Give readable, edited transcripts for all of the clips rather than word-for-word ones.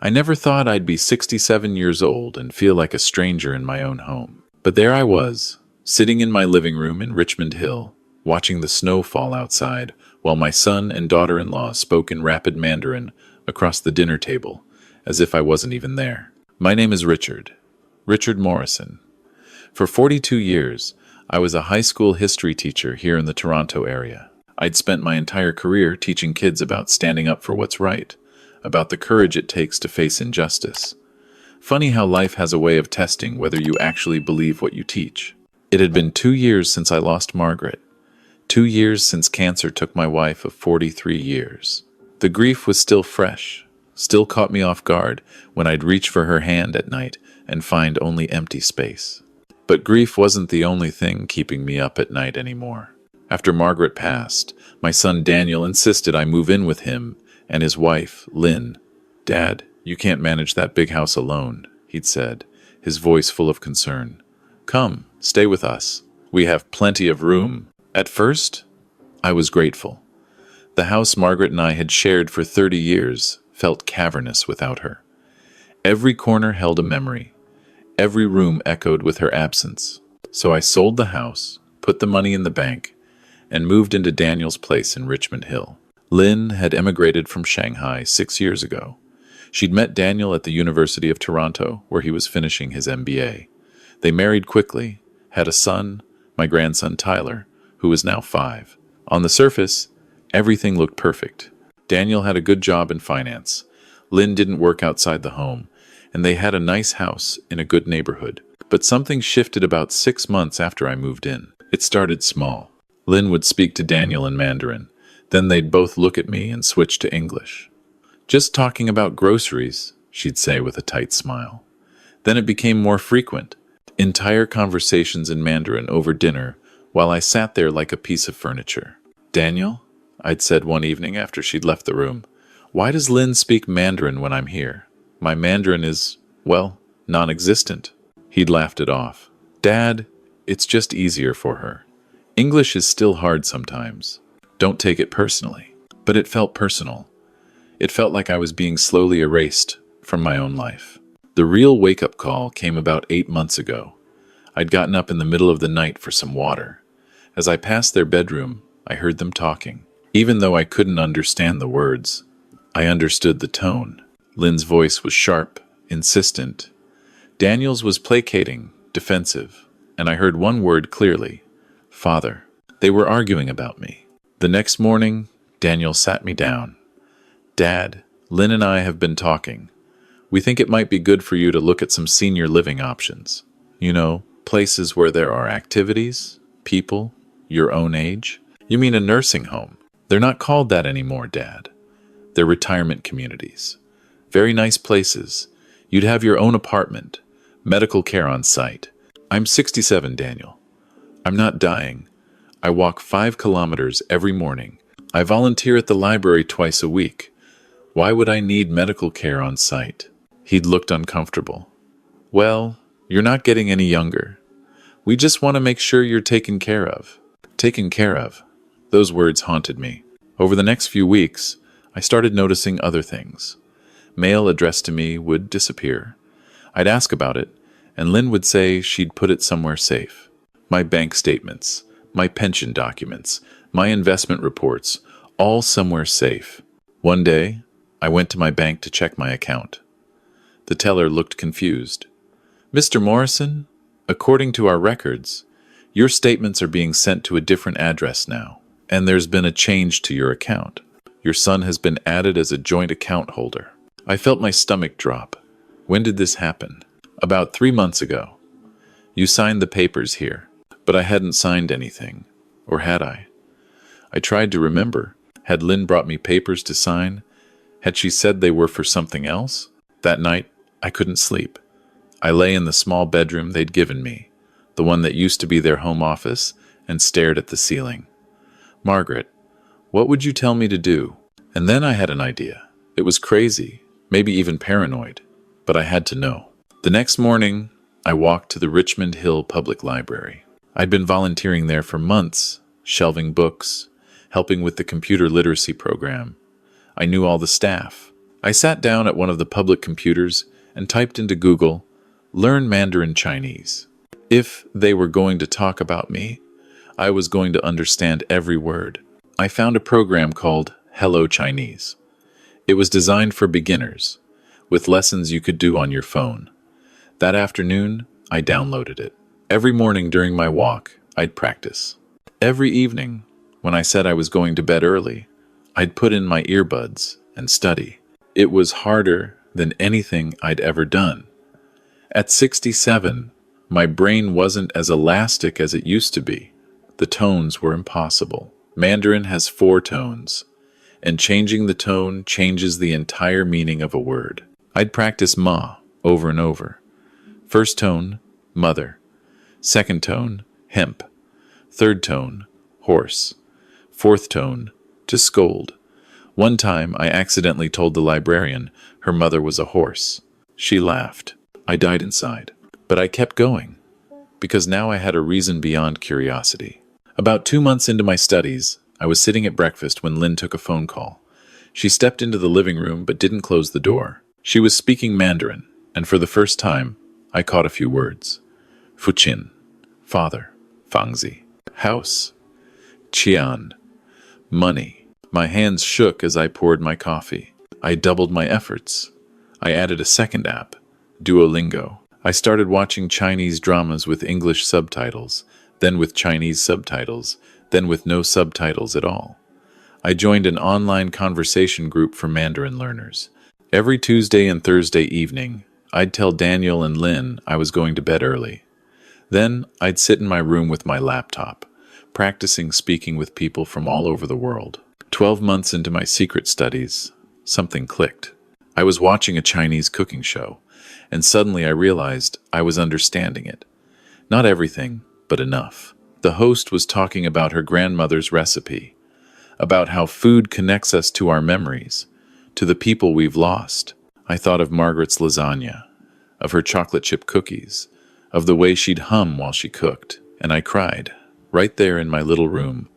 I never thought I'd be 67 years old and feel like a stranger in my own home. But there I was, sitting in my living room in Richmond Hill, watching the snow fall outside, while my son and daughter-in-law spoke in rapid Mandarin across the dinner table, as if I wasn't even there. My name is Richard Morrison. For 42 years, I was a high school history teacher here in the Toronto area. I'd spent my entire career teaching kids about standing up for what's right, about the courage it takes to face injustice. Funny how life has a way of testing whether you actually believe what you teach. It had been 2 years since I lost Margaret. 2 years since cancer took my wife of 43 years. The grief was still fresh, still caught me off guard when I'd reach for her hand at night and find only empty space. But grief wasn't the only thing keeping me up at night anymore. After Margaret passed, my son Daniel insisted I move in with him and his wife, Lynn. "Dad, you can't manage that big house alone," he'd said, his voice full of concern. "Come, stay with us. We have plenty of room." At first, I was grateful. The house Margaret and I had shared for 30 years felt cavernous without her. Every corner held a memory. Every room echoed with her absence. So I sold the house, put the money in the bank, and moved into Daniel's place in Richmond Hill. Lynn had emigrated from Shanghai 6 years ago. She'd met Daniel at the University of Toronto, where he was finishing his MBA. They married quickly, had a son, my grandson Tyler, who was now 5. On the surface, everything looked perfect. Daniel had a good job in finance. Lynn didn't work outside the home, and they had a nice house in a good neighborhood. But something shifted about 6 months after I moved in. It started small. Lynn would speak to Daniel in Mandarin. Then they'd both look at me and switch to English. "Just talking about groceries," she'd say with a tight smile. Then it became more frequent. Entire conversations in Mandarin over dinner, while I sat there like a piece of furniture. "Daniel," I'd said one evening after she'd left the room, "why does Lynn speak Mandarin when I'm here? My Mandarin is, well, non-existent." He'd laughed it off. "Dad, it's just easier for her. English is still hard sometimes. Don't take it personally." But it felt personal. It felt like I was being slowly erased from my own life. The real wake-up call came about 8 months ago. I'd gotten up in the middle of the night for some water. As I passed their bedroom, I heard them talking. Even though I couldn't understand the words, I understood the tone. Lynn's voice was sharp, insistent. Daniel's was placating, defensive, and I heard one word clearly: "Father." They were arguing about me. The next morning, Daniel sat me down. "Dad, Lynn and I have been talking. We think it might be good for you to look at some senior living options. You know, places where there are activities, people, your own age." "You mean a nursing home?" "They're not called that anymore, Dad. They're retirement communities. Very nice places. You'd have your own apartment, medical care on site." "I'm 67, Daniel. I'm not dying. I walk 5 kilometers every morning. I volunteer at the library twice a week. Why would I need medical care on site?" He'd looked uncomfortable. "Well, you're not getting any younger. We just want to make sure you're taken care of." Taken care of. Those words haunted me. Over the next few weeks, I started noticing other things. Mail addressed to me would disappear. I'd ask about it, and Lynn would say she'd put it somewhere safe. My bank statements, my pension documents, my investment reports, all somewhere safe. One day, I went to my bank to check my account. The teller looked confused. "Mr. Morrison, according to our records, your statements are being sent to a different address now, and there's been a change to your account. Your son has been added as a joint account holder." I felt my stomach drop. "When did this happen?" "About 3 months ago. You signed the papers here." But I hadn't signed anything. Or had I? I tried to remember. Had Lynn brought me papers to sign? Had she said they were for something else? That night, I couldn't sleep. I lay in the small bedroom they'd given me, the one that used to be their home office, and stared at the ceiling. "Margaret, what would you tell me to do?" And then I had an idea. It was crazy, maybe even paranoid, but I had to know. The next morning, I walked to the Richmond Hill Public Library. I'd been volunteering there for months, shelving books, helping with the computer literacy program. I knew all the staff. I sat down at one of the public computers and typed into Google, "Learn Mandarin Chinese." If they were going to talk about me, I was going to understand every word. I found a program called Hello Chinese. It was designed for beginners, with lessons you could do on your phone. That afternoon, I downloaded it. Every morning during my walk, I'd practice. Every evening, when I said I was going to bed early, I'd put in my earbuds and study. It was harder than anything I'd ever done. At 67, my brain wasn't as elastic as it used to be. The tones were impossible. Mandarin has 4 tones, and changing the tone changes the entire meaning of a word. I'd practice ma over and over. First tone, mother. Second tone, hemp. Third tone, horse. Fourth tone, to scold. One time I accidentally told the librarian her mother was a horse. She laughed. I died inside. But I kept going, because now I had a reason beyond curiosity. About 2 months into my studies, I was sitting at breakfast when Lynn took a phone call. She stepped into the living room but didn't close the door. She was speaking Mandarin, and for the first time, I caught a few words. Fuqin, father, Fangzi, house, Qian, money. My hands shook as I poured my coffee. I doubled my efforts. I added a second app, Duolingo. I started watching Chinese dramas with English subtitles, then with Chinese subtitles, then with no subtitles at all. I joined an online conversation group for Mandarin learners. Every Tuesday and Thursday evening, I'd tell Daniel and Lynn I was going to bed early. Then I'd sit in my room with my laptop, practicing speaking with people from all over the world. 12 months into my secret studies, something clicked. I was watching a Chinese cooking show, and suddenly I realized I was understanding it. Not everything, but enough. The host was talking about her grandmother's recipe, about how food connects us to our memories, to the people we've lost. I thought of Margaret's lasagna, of her chocolate chip cookies, of the way she'd hum while she cooked, and I cried, right there in my little room,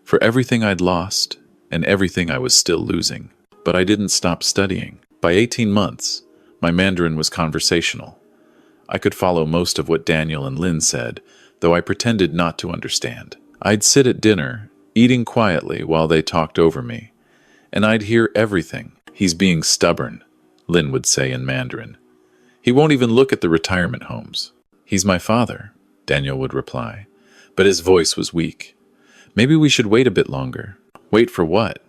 for everything I'd lost and everything I was still losing. But I didn't stop studying. By 18 months, my Mandarin was conversational. I could follow most of what Daniel and Lynn said, though I pretended not to understand. I'd sit at dinner, eating quietly while they talked over me, and I'd hear everything. "He's being stubborn," Lynn would say in Mandarin. "He won't even look at the retirement homes." "He's my father," Daniel would reply, but his voice was weak. "Maybe we should wait a bit longer." "Wait for what?"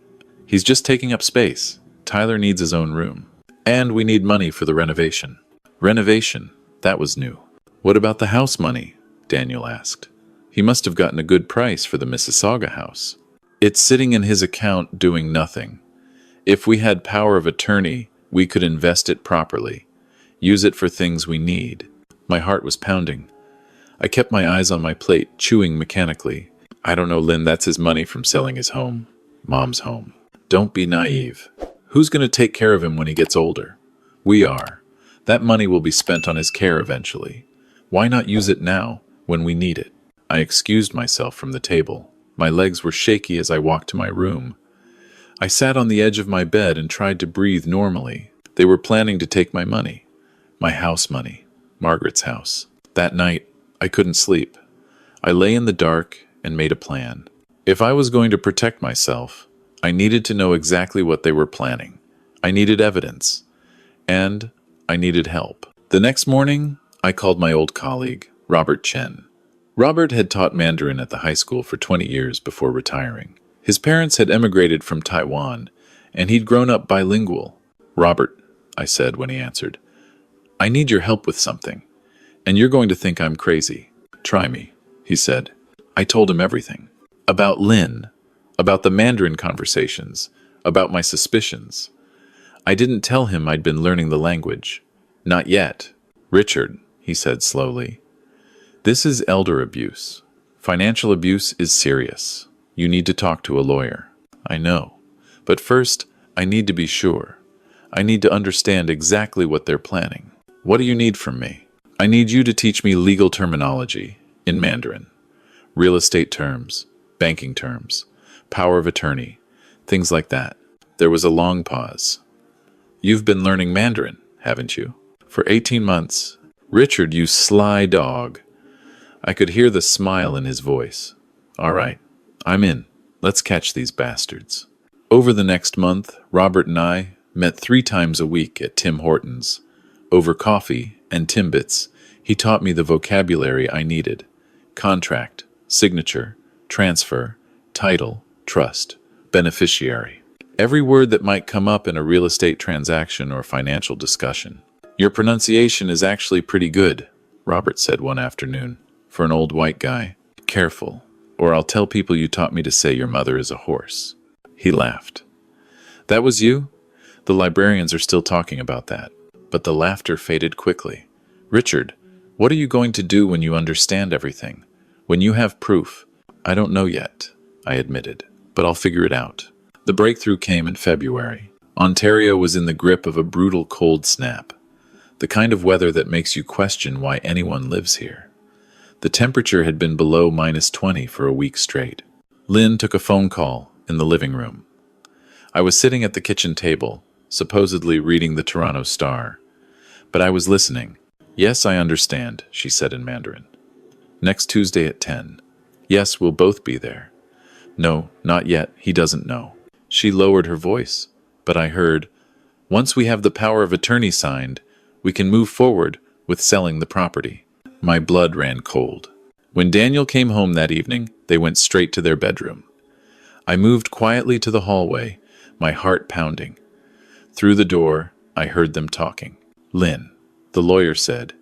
"He's just taking up space. Tyler needs his own room. And we need money for the renovation." Renovation, that was new. "What about the house money?" Daniel asked. "He must have gotten a good price for the Mississauga house." "It's sitting in his account doing nothing. If we had power of attorney, we could invest it properly, use it for things we need." My heart was pounding. I kept my eyes on my plate, chewing mechanically. "I don't know, Lynn, that's his money from selling his home. Mom's home." "Don't be naive. Who's going to take care of him when he gets older?" "We are. That money will be spent on his care eventually. Why not use it now, when we need it?" I excused myself from the table. My legs were shaky as I walked to my room. I sat on the edge of my bed and tried to breathe normally. They were planning to take my money. My house money. Margaret's house. That night, I couldn't sleep. I lay in the dark and made a plan. If I was going to protect myself, I needed to know exactly what they were planning. I needed evidence. And I needed help. The next morning, I called my old colleague, Robert Chen. Robert had taught Mandarin at the high school for 20 years before retiring. His parents had emigrated from Taiwan, and he'd grown up bilingual. "Robert," I said when he answered, "I need your help with something, and you're going to think I'm crazy." "Try me," he said. I told him everything. About Lynn, about the Mandarin conversations, about my suspicions. I didn't tell him I'd been learning the language. Not yet. "Richard," he said slowly, "this is elder abuse. Financial abuse is serious. You need to talk to a lawyer." "I know. But first, I need to be sure. I need to understand exactly what they're planning." "What do you need from me?" "I need you to teach me legal terminology in Mandarin. Real estate terms, banking terms, power of attorney, things like that." There was a long pause. You've been learning Mandarin, haven't you? For 18 months. Richard, you sly dog. I could hear the smile in his voice. All right, I'm in. Let's catch these bastards. Over the next month, Robert and I met 3 times a week at Tim Hortons. Over coffee and Timbits, he taught me the vocabulary I needed. Contract, signature, transfer, title, trust, beneficiary. Every word that might come up in a real estate transaction or financial discussion. Your pronunciation is actually pretty good, Robert said one afternoon, for an old white guy. Careful, or I'll tell people you taught me to say your mother is a horse. He laughed. That was you? The librarians are still talking about that. But the laughter faded quickly. Richard, what are you going to do when you understand everything? When you have proof? I don't know yet, I admitted, but I'll figure it out. The breakthrough came in February. Ontario was in the grip of a brutal cold snap. The kind of weather that makes you question why anyone lives here. The temperature had been below -20 for a week straight. Lynn took a phone call in the living room. I was sitting at the kitchen table, supposedly reading the Toronto Star. But I was listening. Yes, I understand, she said in Mandarin. Next Tuesday at 10. Yes, we'll both be there. No, not yet, he doesn't know. She lowered her voice, but I heard, once we have the power of attorney signed, we can move forward with selling the property. My blood ran cold. When Daniel came home that evening, they went straight to their bedroom. I moved quietly to the hallway, my heart pounding. Through the door, I heard them talking. Lynn, the lawyer said,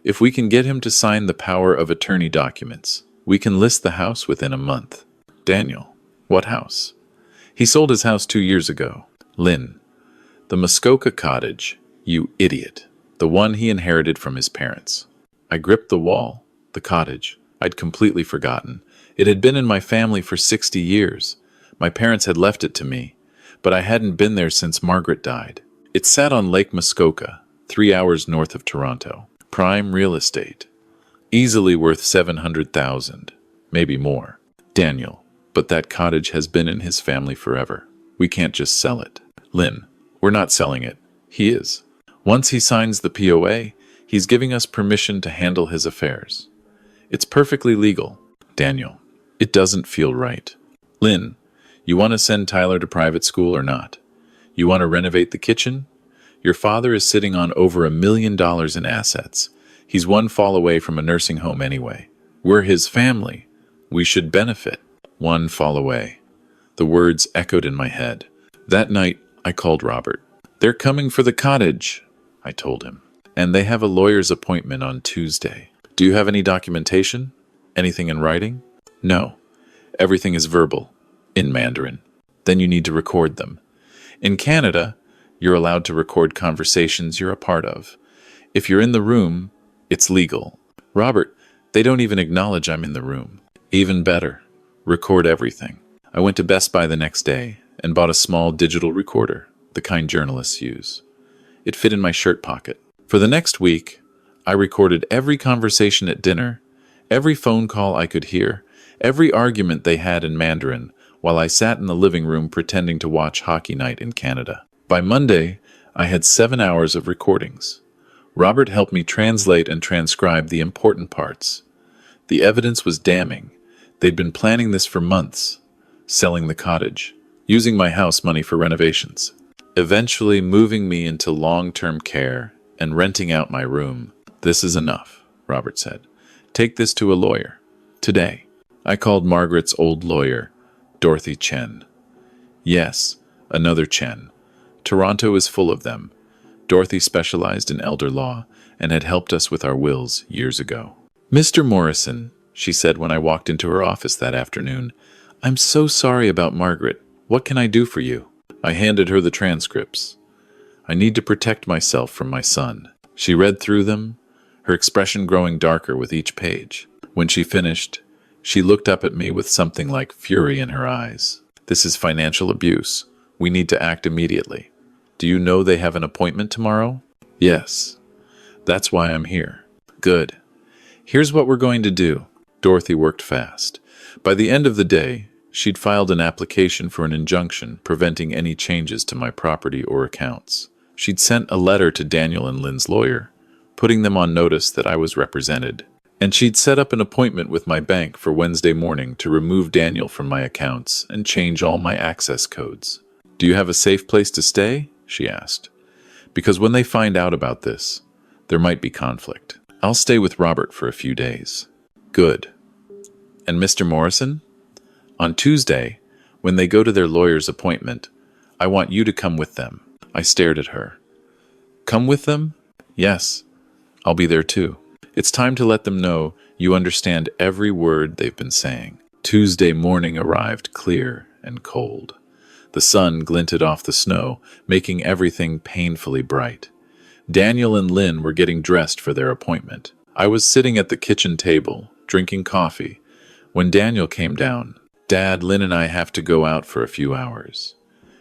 if we can get him to sign the power of attorney documents, we can list the house within a month. Daniel, what house? He sold his house 2 years ago. Lynn, the Muskoka cottage, you idiot. The one he inherited from his parents. I gripped the wall, the cottage. I'd completely forgotten. It had been in my family for 60 years. My parents had left it to me, but I hadn't been there since Margaret died. It sat on Lake Muskoka, 3 hours north of Toronto. Prime real estate. Easily worth $700,000, maybe more. Daniel, but that cottage has been in his family forever. We can't just sell it. Lynn, we're not selling it. He is. Once he signs the POA, he's giving us permission to handle his affairs. It's perfectly legal. Daniel, it doesn't feel right. Lynn, you want to send Tyler to private school or not? You want to renovate the kitchen? Your father is sitting on over $1 million in assets. He's one fall away from a nursing home anyway. We're his family. We should benefit. One fall away. The words echoed in my head. That night, I called Robert. They're coming for the cottage, I told him. And they have a lawyer's appointment on Tuesday. Do you have any documentation? Anything in writing? No. Everything is verbal, in Mandarin. Then you need to record them. In Canada, you're allowed to record conversations you're a part of. If you're in the room, it's legal. Robert, they don't even acknowledge I'm in the room. Even better. Record everything. I went to Best Buy the next day and bought a small digital recorder, the kind journalists use. It fit in my shirt pocket. For the next week, I recorded every conversation at dinner, every phone call I could hear, every argument they had in Mandarin, while I sat in the living room pretending to watch hockey night in Canada. By Monday, I had 7 hours of recordings. Robert helped me translate and transcribe the important parts. The evidence was damning. They'd been planning this for months, selling the cottage, using my house money for renovations, eventually moving me into long-term care and renting out my room. This is enough, Robert said. Take this to a lawyer. Today. I called Margaret's old lawyer, Dorothy Chen. Yes, another Chen. Toronto is full of them. Dorothy specialized in elder law and had helped us with our wills years ago. Mr. Morrison, she said when I walked into her office that afternoon, I'm so sorry about Margaret. What can I do for you? I handed her the transcripts. I need to protect myself from my son. She read through them, her expression growing darker with each page. When she finished, she looked up at me with something like fury in her eyes. This is financial abuse. We need to act immediately. Do you know they have an appointment tomorrow? Yes. That's why I'm here. Good. Here's what we're going to do. Dorothy worked fast. By the end of the day, she'd filed an application for an injunction preventing any changes to my property or accounts. She'd sent a letter to Daniel and Lynn's lawyer, putting them on notice that I was represented. And she'd set up an appointment with my bank for Wednesday morning to remove Daniel from my accounts and change all my access codes. "Do you have a safe place to stay?" she asked. "Because when they find out about this, there might be conflict. I'll stay with Robert for a few days." "Good. And Mr. Morrison? On Tuesday, when they go to their lawyer's appointment, I want you to come with them." I stared at her. "Come with them?" "Yes. I'll be there too. It's time to let them know you understand every word they've been saying." Tuesday morning arrived clear and cold. The sun glinted off the snow, making everything painfully bright. Daniel and Lynn were getting dressed for their appointment. I was sitting at the kitchen table, drinking coffee, when Daniel came down. "Dad, Lynn and I have to go out for a few hours.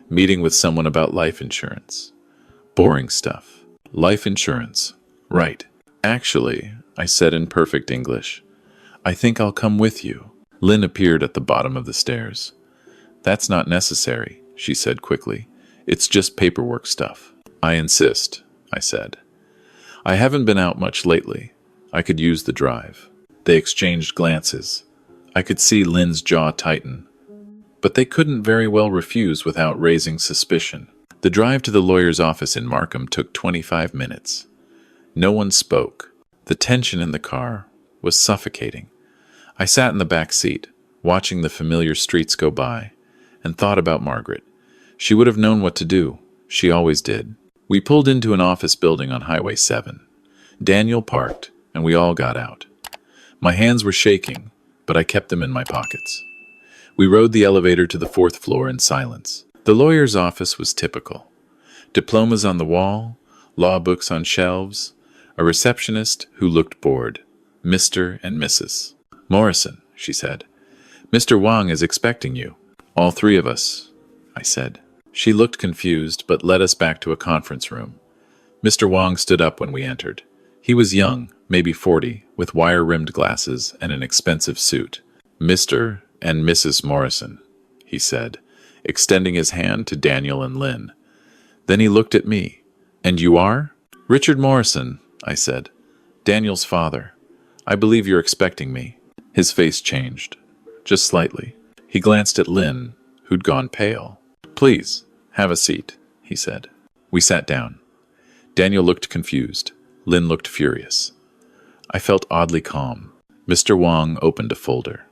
Meeting with someone about life insurance." "Boring stuff. Life insurance. Right. Actually," I said in perfect English, "I think I'll come with you." Lynn appeared at the bottom of the stairs. "That's not necessary," she said quickly. "It's just paperwork stuff." "I insist," I said. "I haven't been out much lately. I could use the drive." They exchanged glances. I could see Lynn's jaw tighten, but they couldn't very well refuse without raising suspicion. The drive to the lawyer's office in Markham took 25 minutes. No one spoke. The tension in the car was suffocating. I sat in the back seat, watching the familiar streets go by, and thought about Margaret. She would have known what to do. She always did. We pulled into an office building on Highway 7. Daniel parked, and we all got out. My hands were shaking, but I kept them in my pockets. We rode the elevator to the 4th floor in silence. The lawyer's office was typical. Diplomas on the wall, law books on shelves, a receptionist who looked bored. "Mr. and Mrs. Morrison," she said. "Mr. Wang is expecting you." "All three of us," I said. She looked confused, but led us back to a conference room. Mr. Wang stood up when we entered. He was young, maybe 40, with wire-rimmed glasses and an expensive suit. "Mr. and Mrs. Morrison," he said, extending his hand to Daniel and Lynn. Then he looked at me. "And you are?" "Richard Morrison," I said. "Daniel's father. I believe you're expecting me." His face changed, just slightly. He glanced at Lynn, who'd gone pale. "Please, have a seat," he said. We sat down. Daniel looked confused. Lynn looked furious. I felt oddly calm. Mr. Wang opened a folder.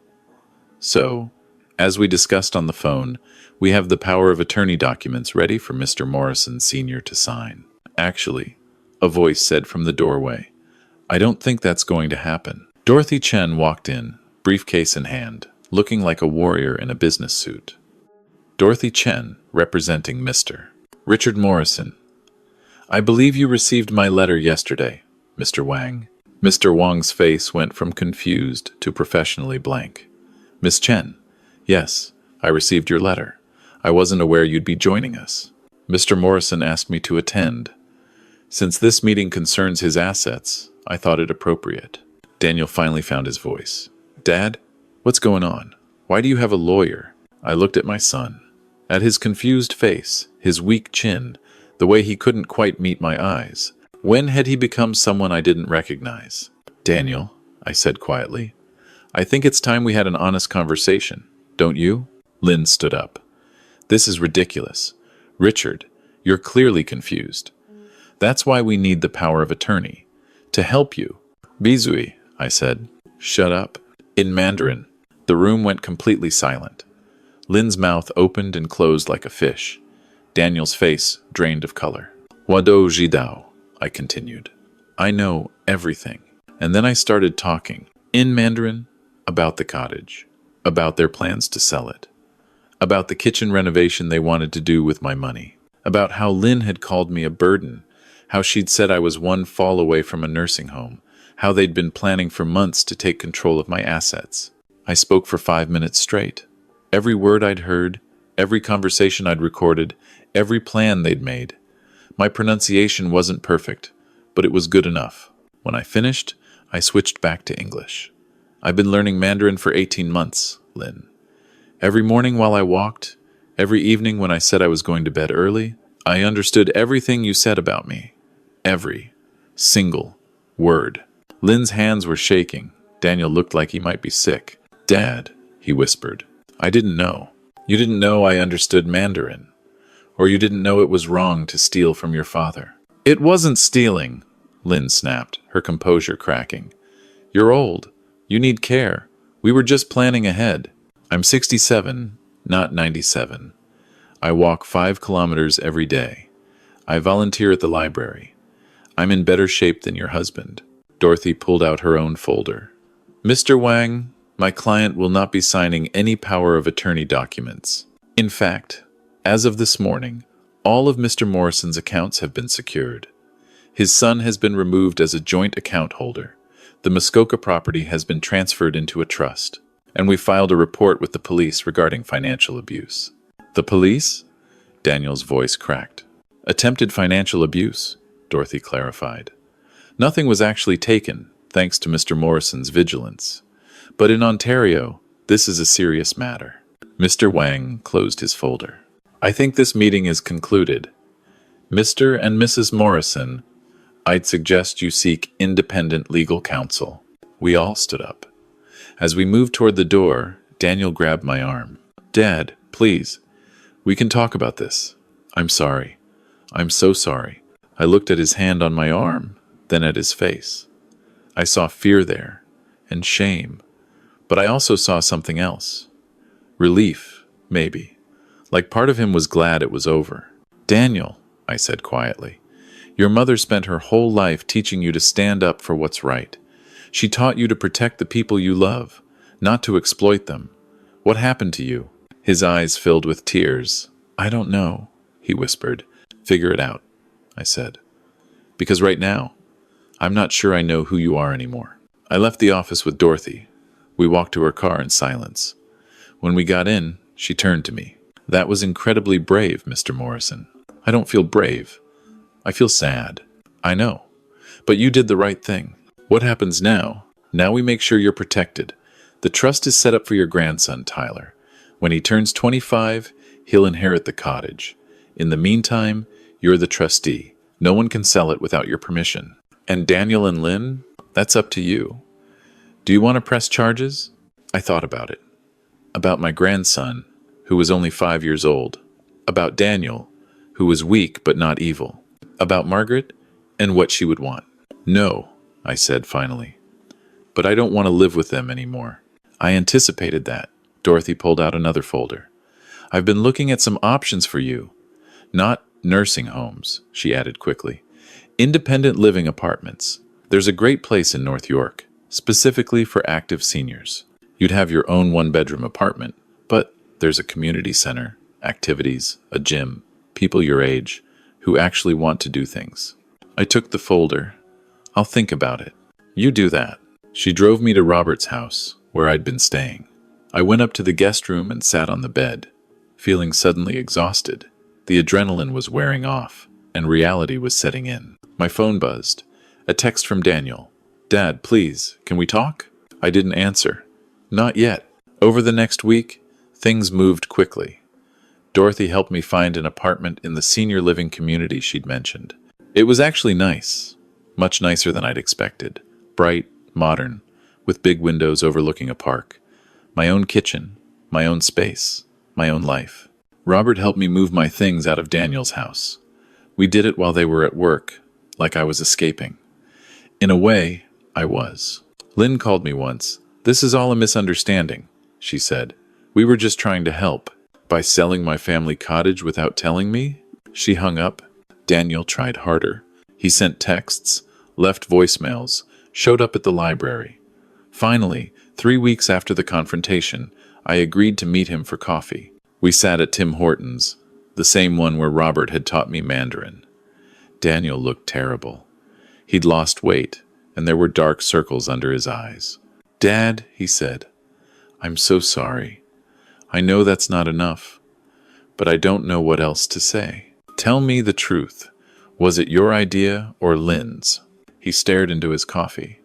"So, as we discussed on the phone, we have the power of attorney documents ready for Mr. Morrison Sr. to sign." "Actually," a voice said from the doorway, "I don't think that's going to happen." Dorothy Chen walked in, briefcase in hand, looking like a warrior in a business suit. Dorothy Chen, representing Mr. Richard Morrison. "I believe you received my letter yesterday, Mr. Wang." Mr. Wang's face went from confused to professionally blank. "Miss Chen, yes, I received your letter. I wasn't aware you'd be joining us. Mr. Morrison asked me to attend. Since this meeting concerns his assets, I thought it appropriate." Daniel finally found his voice. "Dad, what's going on? Why do you have a lawyer?" I looked at my son. At his confused face, his weak chin, the way he couldn't quite meet my eyes. When had he become someone I didn't recognize? "Daniel," I said quietly, "I think it's time we had an honest conversation, don't you?" Lynn stood up. "This is ridiculous. Richard, you're clearly confused. That's why we need the power of attorney. To help you." "Bizui," I said. "Shut up." In Mandarin, the room went completely silent. Lynn's mouth opened and closed like a fish. Daniel's face drained of color. "Wado Jidao," I continued. "I know everything." And then I started talking, in Mandarin, about the cottage, about their plans to sell it, about the kitchen renovation they wanted to do with my money, about how Lynn had called me a burden, how she'd said I was one fall away from a nursing home, how they'd been planning for months to take control of my assets. I spoke for 5 minutes straight. Every word I'd heard, every conversation I'd recorded, every plan they'd made. My pronunciation wasn't perfect, but it was good enough. When I finished, I switched back to English. "I've been learning Mandarin for 18 months, Lynn. Every morning while I walked, every evening when I said I was going to bed early, I understood everything you said about me. Every single word. Lynn's hands were shaking. Daniel looked like he might be sick. Dad, he whispered. I didn't know. You didn't know I understood Mandarin. Or you didn't know it was wrong to steal from your father. It wasn't stealing, Lynn snapped, her composure cracking. You're old. You need care. We were just planning ahead. I'm 67, not 97. I walk 5 kilometers every day. I volunteer at the library. I'm in better shape than your husband. Dorothy pulled out her own folder. Mr. Wang, my client will not be signing any power of attorney documents. In fact, as of this morning, all of Mr. Morrison's accounts have been secured. His son has been removed as a joint account holder. The Muskoka property has been transferred into a trust, and we filed a report with the police regarding financial abuse. The police? Daniel's voice cracked. Attempted financial abuse, Dorothy clarified. Nothing was actually taken, thanks to Mr. Morrison's vigilance. But in Ontario, this is a serious matter. Mr. Wang closed his folder. I think this meeting is concluded. Mr. and Mrs. Morrison, I'd suggest you seek independent legal counsel. We all stood up. As we moved toward the door, Daniel grabbed my arm. Dad, please, we can talk about this. I'm sorry. I'm so sorry. I looked at his hand on my arm, then at his face. I saw fear there, and shame, but I also saw something else. Relief, maybe. Like part of him was glad it was over. Daniel, I said quietly, your mother spent her whole life teaching you to stand up for what's right. She taught you to protect the people you love, not to exploit them. What happened to you? His eyes filled with tears. I don't know, he whispered. Figure it out, I said. Because right now, I'm not sure I know who you are anymore. I left the office with Dorothy. We walked to her car in silence. When we got in, she turned to me. That was incredibly brave, Mr. Morrison. I don't feel brave. I feel sad. I know. But you did the right thing. What happens now? Now we make sure you're protected. The trust is set up for your grandson, Tyler. When he turns 25, he'll inherit the cottage. In the meantime, you're the trustee. No one can sell it without your permission. And Daniel and Lynn? That's up to you. Do you want to press charges? I thought about it. About my grandson, who was only 5 years old. About Daniel, who was weak but not evil. About Margaret and what she would want. No, I said finally. But I don't want to live with them anymore. I anticipated that. Dorothy pulled out another folder. I've been looking at some options for you. Not nursing homes, she added quickly. Independent living apartments. There's a great place in North York, specifically for active seniors. You'd have your own one-bedroom apartment, but there's a community center, activities, a gym, people your age, who actually want to do things. I took the folder. I'll think about it. You do that. She drove me to Robert's house, where I'd been staying. I went up to the guest room and sat on the bed, feeling suddenly exhausted. The adrenaline was wearing off, and reality was setting in. My phone buzzed. A text from Daniel. Dad, please, can we talk? I didn't answer. Not yet. Over the next week, things moved quickly. Dorothy helped me find an apartment in the senior living community she'd mentioned. It was actually nice. Much nicer than I'd expected. Bright, modern, with big windows overlooking a park. My own kitchen, my own space, my own life. Robert helped me move my things out of Daniel's house. We did it while they were at work, like I was escaping. In a way, I was. Lynn called me once. This is all a misunderstanding, she said. We were just trying to help. By selling my family cottage without telling me? She hung up. Daniel tried harder. He sent texts, left voicemails, showed up at the library. Finally, 3 weeks after the confrontation, I agreed to meet him for coffee. We sat at Tim Hortons, the same one where Robert had taught me Mandarin. Daniel looked terrible. He'd lost weight, and there were dark circles under his eyes. Dad, he said, I'm so sorry. I know that's not enough, but I don't know what else to say. Tell me the truth. Was it your idea or Lynn's? He stared into his coffee.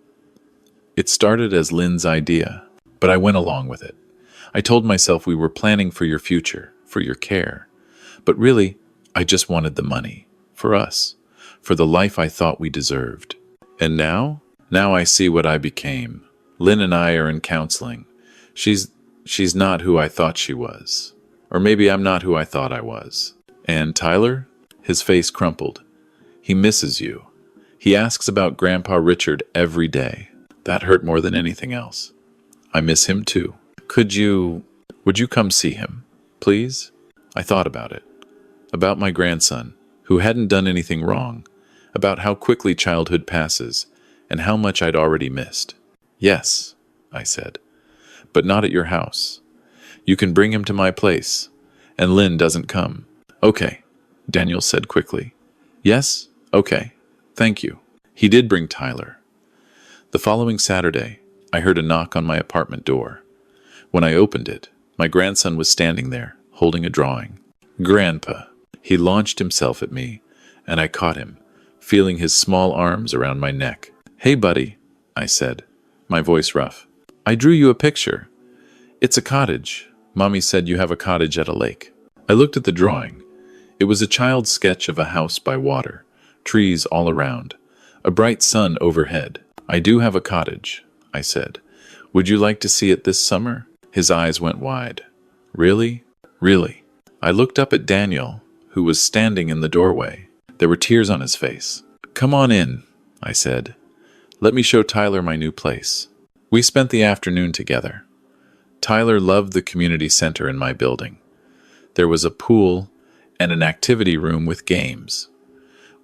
It started as Lynn's idea, but I went along with it. I told myself we were planning for your future, for your care. But really, I just wanted the money. For us. For the life I thought we deserved. And now? Now I see what I became. Lynn and I are in counseling. She's not who I thought she was. Or maybe I'm not who I thought I was. And Tyler? His face crumpled. He misses you. He asks about Grandpa Richard every day. That hurt more than anything else. I miss him too. Would you come see him? Please? I thought about it. About my grandson, who hadn't done anything wrong. About how quickly childhood passes, and how much I'd already missed. Yes, I said. But not at your house. You can bring him to my place. And Lynn doesn't come. Okay, Daniel said quickly. Yes? Okay. Thank you. He did bring Tyler. The following Saturday, I heard a knock on my apartment door. When I opened it, my grandson was standing there, holding a drawing. Grandpa. He launched himself at me, and I caught him, feeling his small arms around my neck. Hey, buddy, I said, my voice rough. I drew you a picture. It's a cottage. Mommy said you have a cottage at a lake. I looked at the drawing. It was a child's sketch of a house by water, trees all around, a bright sun overhead. I do have a cottage, I said. Would you like to see it this summer? His eyes went wide. Really? Really? I looked up at Daniel, who was standing in the doorway. There were tears on his face. Come on in, I said. Let me show Tyler my new place. We spent the afternoon together. Tyler loved the community center in my building. There was a pool and an activity room with games.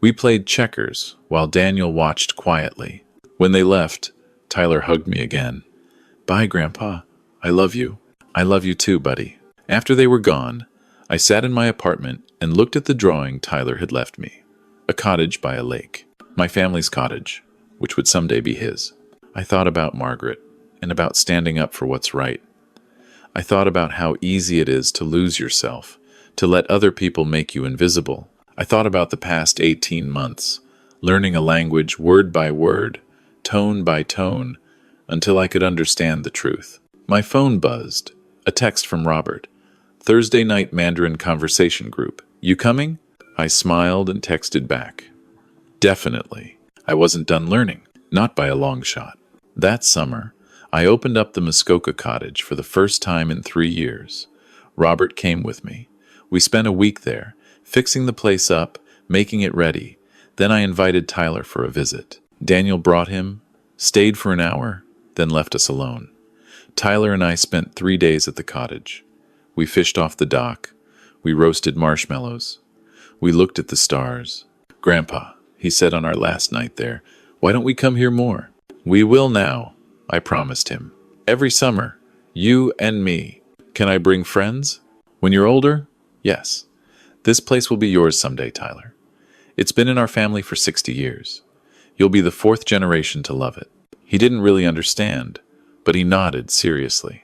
We played checkers while Daniel watched quietly. When they left, Tyler hugged me again. Bye, Grandpa. I love you. I love you too, buddy. After they were gone, I sat in my apartment and looked at the drawing Tyler had left me. A cottage by a lake. My family's cottage, which would someday be his. I thought about Margaret and about standing up for what's right. I thought about how easy it is to lose yourself, to let other people make you invisible. I thought about the past 18 months, learning a language word by word, tone by tone, until I could understand the truth. My phone buzzed. A text from Robert. Thursday night Mandarin conversation group. You coming? I smiled and texted back. Definitely. I wasn't done learning. Not by a long shot. That summer, I opened up the Muskoka cottage for the first time in 3 years. Robert came with me. We spent a week there, fixing the place up, making it ready. Then I invited Tyler for a visit. Daniel brought him, stayed for an hour, then left us alone. Tyler and I spent 3 days at the cottage. We fished off the dock. We roasted marshmallows. We looked at the stars. Grandpa, he said on our last night there, why don't we come here more? We will now, I promised him. Every summer, you and me. Can I bring friends? When you're older? Yes. This place will be yours someday, Tyler. It's been in our family for 60 years. You'll be the 4th generation to love it. He didn't really understand, but he nodded seriously.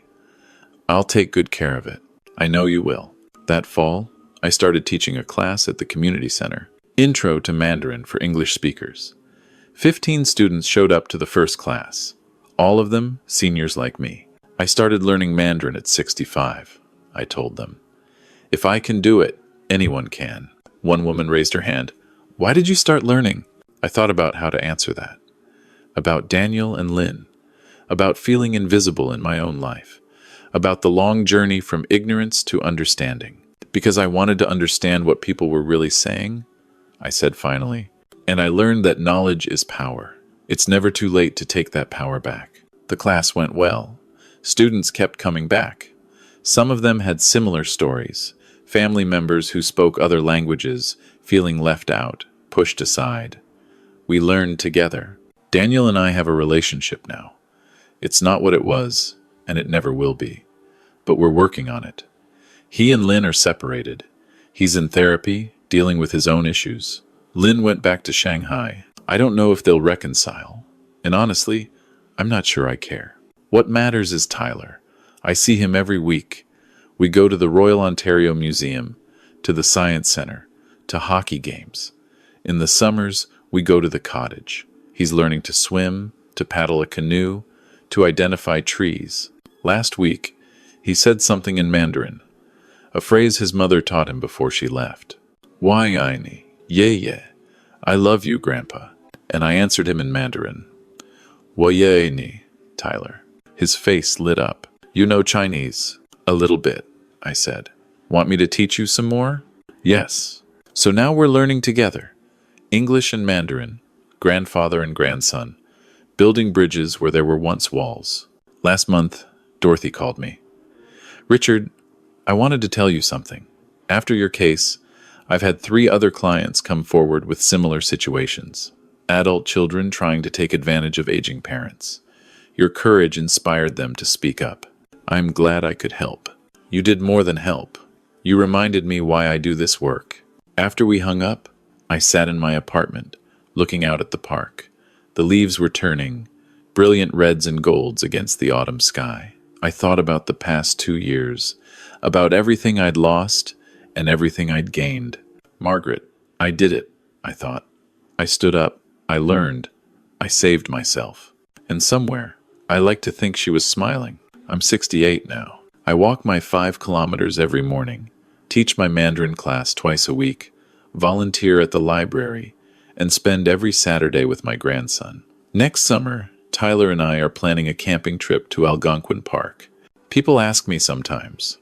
I'll take good care of it. I know you will. That fall, I started teaching a class at the community center. Intro to Mandarin for English speakers. 15 students showed up to the first class. All of them seniors like me. I started learning Mandarin at 65, I told them. If I can do it, anyone can. One woman raised her hand. Why did you start learning? I thought about how to answer that. About Daniel and Lynn. About feeling invisible in my own life. About the long journey from ignorance to understanding. Because I wanted to understand what people were really saying, I said finally. And I learned that knowledge is power. It's never too late to take that power back. The class went well. Students kept coming back. Some of them had similar stories. Family members who spoke other languages, feeling left out, pushed aside. We learned together. Daniel and I have a relationship now. It's not what it was, and it never will be. But we're working on it. He and Lynn are separated. He's in therapy, dealing with his own issues. Lynn went back to Shanghai. I don't know if they'll reconcile. And honestly, I'm not sure I care. What matters is Tyler. I see him every week. We go to the Royal Ontario Museum, to the Science Center, to hockey games. In the summers, we go to the cottage. He's learning to swim, to paddle a canoe, to identify trees. Last week, he said something in Mandarin, a phrase his mother taught him before she left. Why, Aini? Yeah. I love you, Grandpa. And I answered him in Mandarin. Ni, Tyler. His face lit up. You know Chinese? A little bit, I said. Want me to teach you some more? Yes. So now we're learning together. English and Mandarin, grandfather and grandson, building bridges where there were once walls. Last month, Dorothy called me. Richard, I wanted to tell you something. After your case, I've had 3 other clients come forward with similar situations. Adult children trying to take advantage of aging parents. Your courage inspired them to speak up. I'm glad I could help. You did more than help. You reminded me why I do this work. After we hung up, I sat in my apartment, looking out at the park. The leaves were turning, brilliant reds and golds against the autumn sky. I thought about the past 2 years, about everything I'd lost and everything I'd gained. Margaret, I did it, I thought. I stood up, I learned, I saved myself. And somewhere, I like to think she was smiling. I'm 68 now. I walk my 5 kilometers every morning, teach my Mandarin class twice a week, volunteer at the library, and spend every Saturday with my grandson. Next summer, Tyler and I are planning a camping trip to Algonquin Park. People ask me sometimes,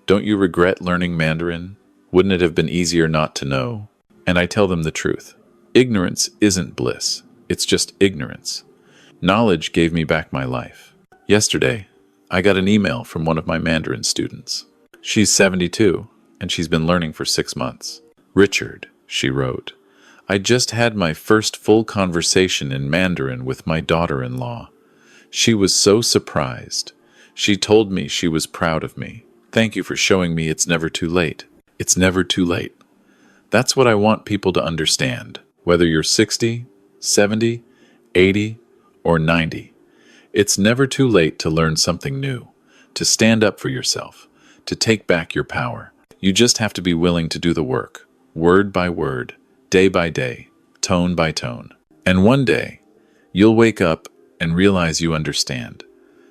don't you regret learning Mandarin? Wouldn't it have been easier not to know? And I tell them the truth. Ignorance isn't bliss. It's just ignorance. Knowledge gave me back my life. Yesterday, I got an email from one of my Mandarin students. She's 72, and she's been learning for 6 months. Richard, she wrote, I just had my first full conversation in Mandarin with my daughter-in-law. She was so surprised. She told me she was proud of me. Thank you for showing me it's never too late. It's never too late. That's what I want people to understand, whether you're 60, 70, 80, or 90. It's never too late to learn something new, to stand up for yourself, to take back your power. You just have to be willing to do the work, word by word, day by day, tone by tone. And one day, you'll wake up and realize you understand,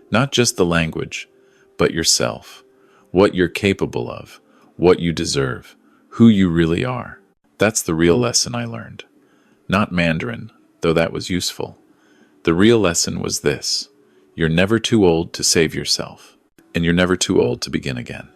not just the language, but yourself, what you're capable of, what you deserve, who you really are. That's the real lesson I learned. Not Mandarin, though that was useful. The real lesson was this: you're never too old to save yourself, and you're never too old to begin again.